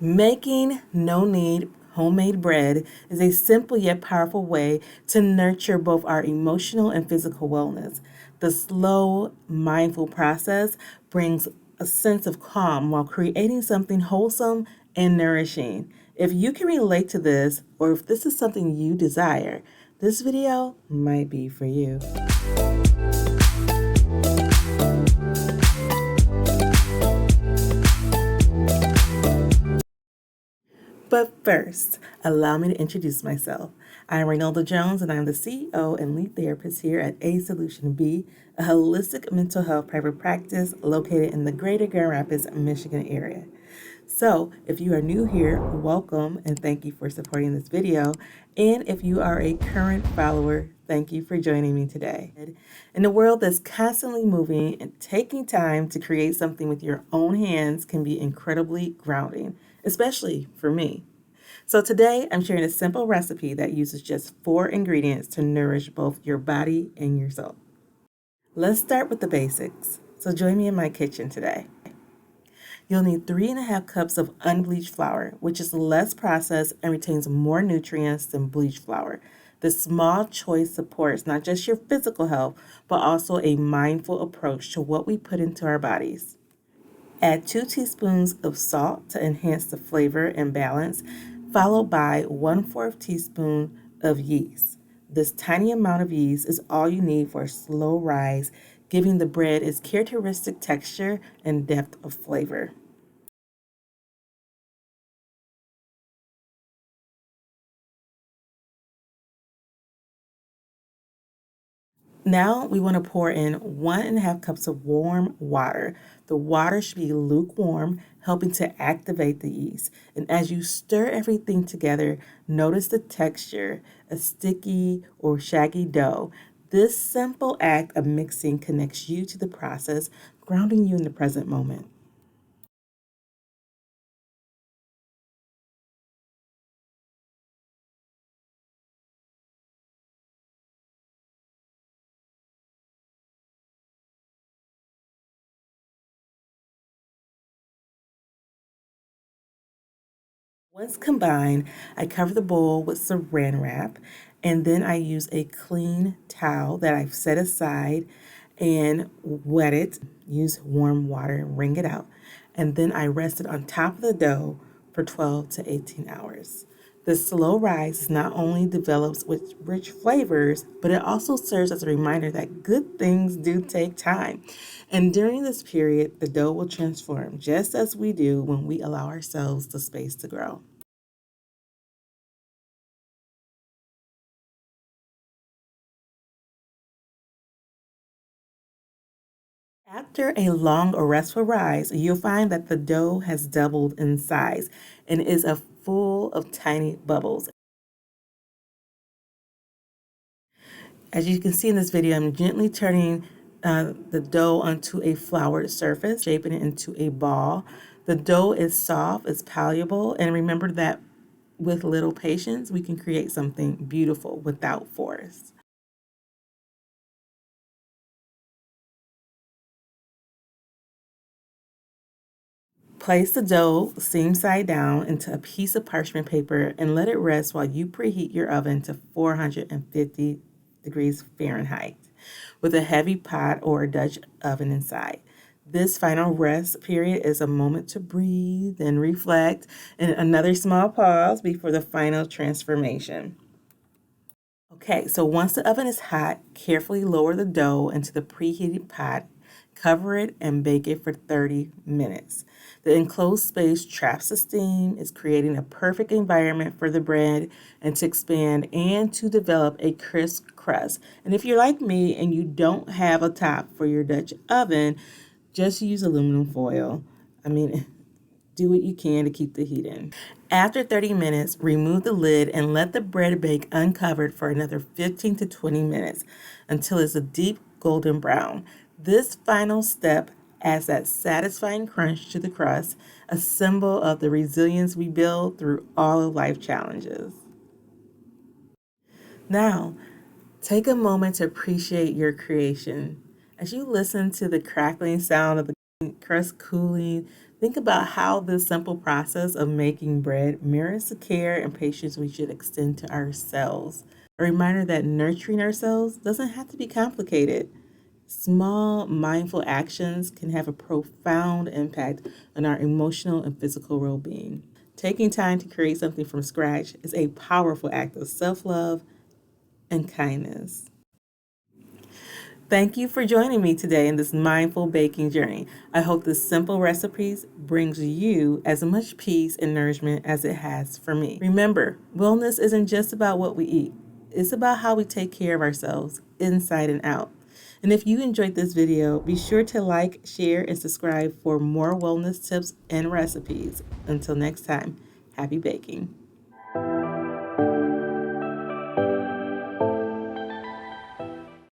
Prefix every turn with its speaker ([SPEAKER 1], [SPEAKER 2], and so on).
[SPEAKER 1] Making no knead homemade bread is a simple yet powerful way to nurture both our emotional and physical wellness. The slow, mindful process brings a sense of calm while creating something wholesome and nourishing. If you can relate to this, or if this is something you desire, this video might be for you. But first, allow me to introduce myself. I am Reynolda Jones, and I'm the CEO and lead therapist here at A Solution B, a holistic mental health private practice located in the greater Grand Rapids, Michigan area. So, if you are new here, welcome and thank you for supporting this video. And if you are a current follower, thank you for joining me today. In a world that's constantly moving, and taking time to create something with your own hands can be incredibly grounding, especially for me. So today I'm sharing a simple recipe that uses just 4 ingredients to nourish both your body and your soul. Let's start with the basics. So join me in my kitchen today. You'll need 3.5 cups of unbleached flour, which is less processed and retains more nutrients than bleached flour. This small choice supports not just your physical health, but also a mindful approach to what we put into our bodies. Add 2 teaspoons of salt to enhance the flavor and balance, followed by 1/4 teaspoon of yeast. This tiny amount of yeast is all you need for a slow rise, giving the bread its characteristic texture and depth of flavor. Now we want to pour in 1.5 cups of warm water. The water should be lukewarm, helping to activate the yeast. And as you stir everything together, notice the texture, a sticky or shaggy dough. This simple act of mixing connects you to the process, grounding you in the present moment. Once combined, I cover the bowl with saran wrap, and then I use a clean towel that I've set aside and wet it. Use warm water and wring it out. And then I rest it on top of the dough for 12 to 18 hours. The slow rise not only develops with rich flavors, but it also serves as a reminder that good things do take time. And during this period, the dough will transform just as we do when we allow ourselves the space to grow. After a long or restful rise, you'll find that the dough has doubled in size and is full of tiny bubbles. As you can see in this video, I'm gently turning the dough onto a floured surface, shaping it into a ball. The dough is soft, it's malleable, and remember that with little patience, we can create something beautiful without force. Place the dough seam side down into a piece of parchment paper and let it rest while you preheat your oven to 450 degrees Fahrenheit with a heavy pot or a Dutch oven inside. This final rest period is a moment to breathe and reflect, and another small pause before the final transformation. Okay, so once the oven is hot, carefully lower the dough into the preheated pot, cover it, and bake it for 30 minutes. The enclosed space traps the steam, is creating a perfect environment for the bread and to expand and to develop a crisp crust. And if you're like me and you don't have a top for your Dutch oven, just use aluminum foil. I mean, do what you can to keep the heat in. After 30 minutes, remove the lid and let the bread bake uncovered for another 15 to 20 minutes until it's a deep golden brown. This final step adds that satisfying crunch to the crust, a symbol of the resilience we build through all of life challenges. Now, take a moment to appreciate your creation. As you listen to the crackling sound of the crust cooling, Think about how this simple process of making bread mirrors the care and patience we should extend to ourselves. A reminder that nurturing ourselves doesn't have to be complicated. Small, mindful actions can have a profound impact on our emotional and physical well being. Taking time to create something from scratch is a powerful act of self love and kindness. Thank you for joining me today in this mindful baking journey. I hope this simple recipes brings you as much peace and nourishment as it has for me. Remember, wellness isn't just about what we eat. It's about how we take care of ourselves inside and out. And if you enjoyed this video, be sure to like, share, and subscribe for more wellness tips and recipes. Until next time, happy baking.